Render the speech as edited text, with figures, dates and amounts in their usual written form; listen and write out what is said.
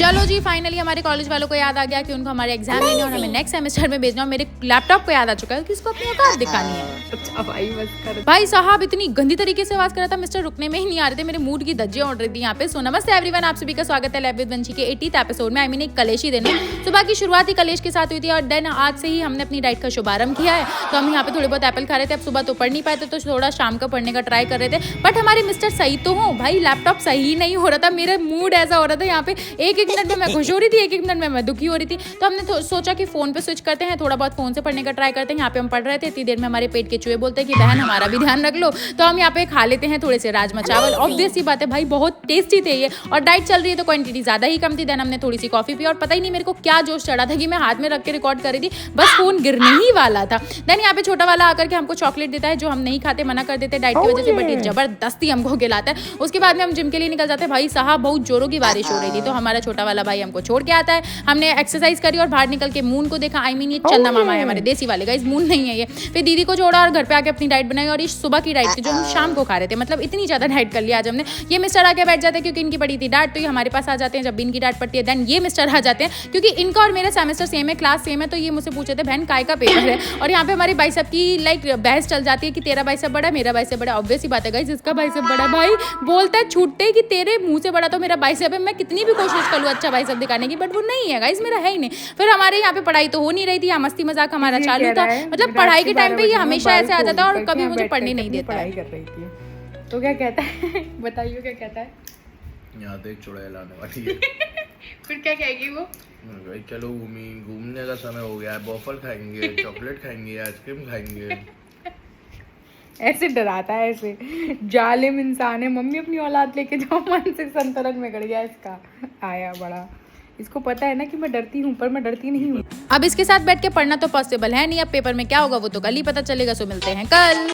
चलो जी, फाइनली हमारे कॉलेज वालों को याद आ गया कि उनको हमारे एग्जाम लेने और हमें नेक्स्ट सेमेस्टर में भेजना। मेरे लैपटॉप को याद आ चुका है कि इसको अपनी औकात दिखानी है। अच्छा भाई बस कर। भाई साहब इतनी गंदी तरीके से आवाज कर रहा था, मिस्टर रुकने में ही नहीं आ रहे थे, मेरे मूड की धज्जियां उड़ रही थी यहाँ पे। सो नमस्ते एवरीवन, आप सभी का स्वागत है लैब विद वंशी के 80th एपिसोड में। आई मीन एक कलेशी दिन है। सुबह की शुरुआत ही कलेश के साथ हुई थी और देन आज से ही हमने अपनी डाइट का शुभारंभ किया है। तो हम यहाँ पे थोड़े बहुत एप्पल खा रहे थे। अब सुबह तो पढ़ नहीं पाए थे, तो थोड़ा शाम का पढ़ने का ट्राई कर रहे थे। बट हमारे मिस्टर सही तो हो भाई, लैपटॉप सही नहीं हो रहा था। मेरा मूड ऐसा हो रहा था यहाँ पे, एक मिनट में मैं खुश हो रही थी, एक मिनट में मैं दुखी हो रही थी। तो हमने सोचा कि फोन पे स्विच करते हैं, थोड़ा बहुत फोन से पढ़ने का ट्राई करते हैं। यहाँ पे हम पढ़ रहे थे, इतनी देर में हमारे पेट के चूहे बोलते हैं कि बहन हमारा भी ध्यान रख लो। तो हम यहाँ पे खा लेते हैं थोड़े से राजमा चावल। ऑब्वियस सी बात है भाई, बहुत टेस्टी थे ये, और डाइट चल रही है तो क्वांटिटी ज्यादा ही कम थी। देन हमने थोड़ी सी कॉफी पी और पता ही नहीं मेरे को क्या जोश चढ़ा था कि मैं हाथ में रख के रिकॉर्ड कर रही थी, बस फोन गिरने ही वाला था। देन यहाँ पे छोटा वाला आकर के हमको चॉकलेट देता है, जो हम नहीं खाते, मना कर देते डाइट की वजह से, बट ये जबरदस्ती हमको खिलाता है। उसके बाद में हम जिम के लिए निकल जाते हैं। भाई साहब बहुत जोरों की बारिश हो रही थी, तो हमारा छोटा वाला भाई हमको छोड़ के आता है। हमने एक्सरसाइज करी और बाहर निकल के मून को देखा। आई मीन ये चंदा मामा है हमारे देसी वाले, गाइस मून नहीं है ये। फिर दीदी को जोड़ा और घर पे आके अपनी डाइट बनाई, और ये सुबह की डाइट थी जो हम शाम को खा रहे थे। मतलब इतनी ज्यादा डाइट कर लिया आज हमने। ये मिस्टर आके बैठ जाते हैं क्योंकि इनकी पड़ी थी डांट, तो ये हमारे पास आ जाते हैं जब भी इनकी डांट पड़ती है। देन ये मिस्टर आ जाते हैं क्योंकि इनका और मेरा सेमेस्टर सेम है, क्लास सेम है। तो ये मुझसे पूछे थे बहन काय का पेपर है, और यहाँ पे हमारी बाइसेप की लाइक बहस चल जाती है कि तेरा बाइसेप बड़ा है, मेरा बाइसेप बड़ा है। ऑब्वियस ही बात है गाइस, इसका बाइसेप बड़ा है। भाई बोलता है छूटते कि तेरे मुंह से बड़ा तो मेरा बाइसेप है। मैं कितनी भी कोशिश कर लूँ अच्छा बाइसेप दिखाने की, बट वो नहीं है गाइस, मेरा है ही नहीं। फिर हमारे यहाँ पे पढ़ाई तो हो नहीं रही थी, यहाँ मस्ती मजाक हमारा चालू था। मतलब पढ़ाई के टाइम पे ये हमेशा ऐसे आ जाता है और कभी मुझे पढ़ने नहीं देता है। पढ़ाई कर रही थी तो क्या कहता है बताइए क्या कहता है। यहाँ तो एक चुड़ैल आने वाली है। फिर क्या कहेगी वो? भाई चलो घूमने का समय हो गया है, बॉफल खाएंगे, चॉकलेट खाएंगे, आइसक्रीम खाएंगे। ऐसे डराता है, ऐसे जालिम इंसान है। मम्मी अपनी औलाद लेके जाओ, मानसिक संतुलन में गड़ गया इसका। आया बड़ा, इसको पता है ना कि मैं डरती हूँ, पर मैं डरती नहीं हूँ। अब इसके साथ बैठ के पढ़ना तो पॉसिबल है नहीं। अब पेपर में क्या होगा वो तो कल ही पता चलेगा। सो मिलते हैं कल।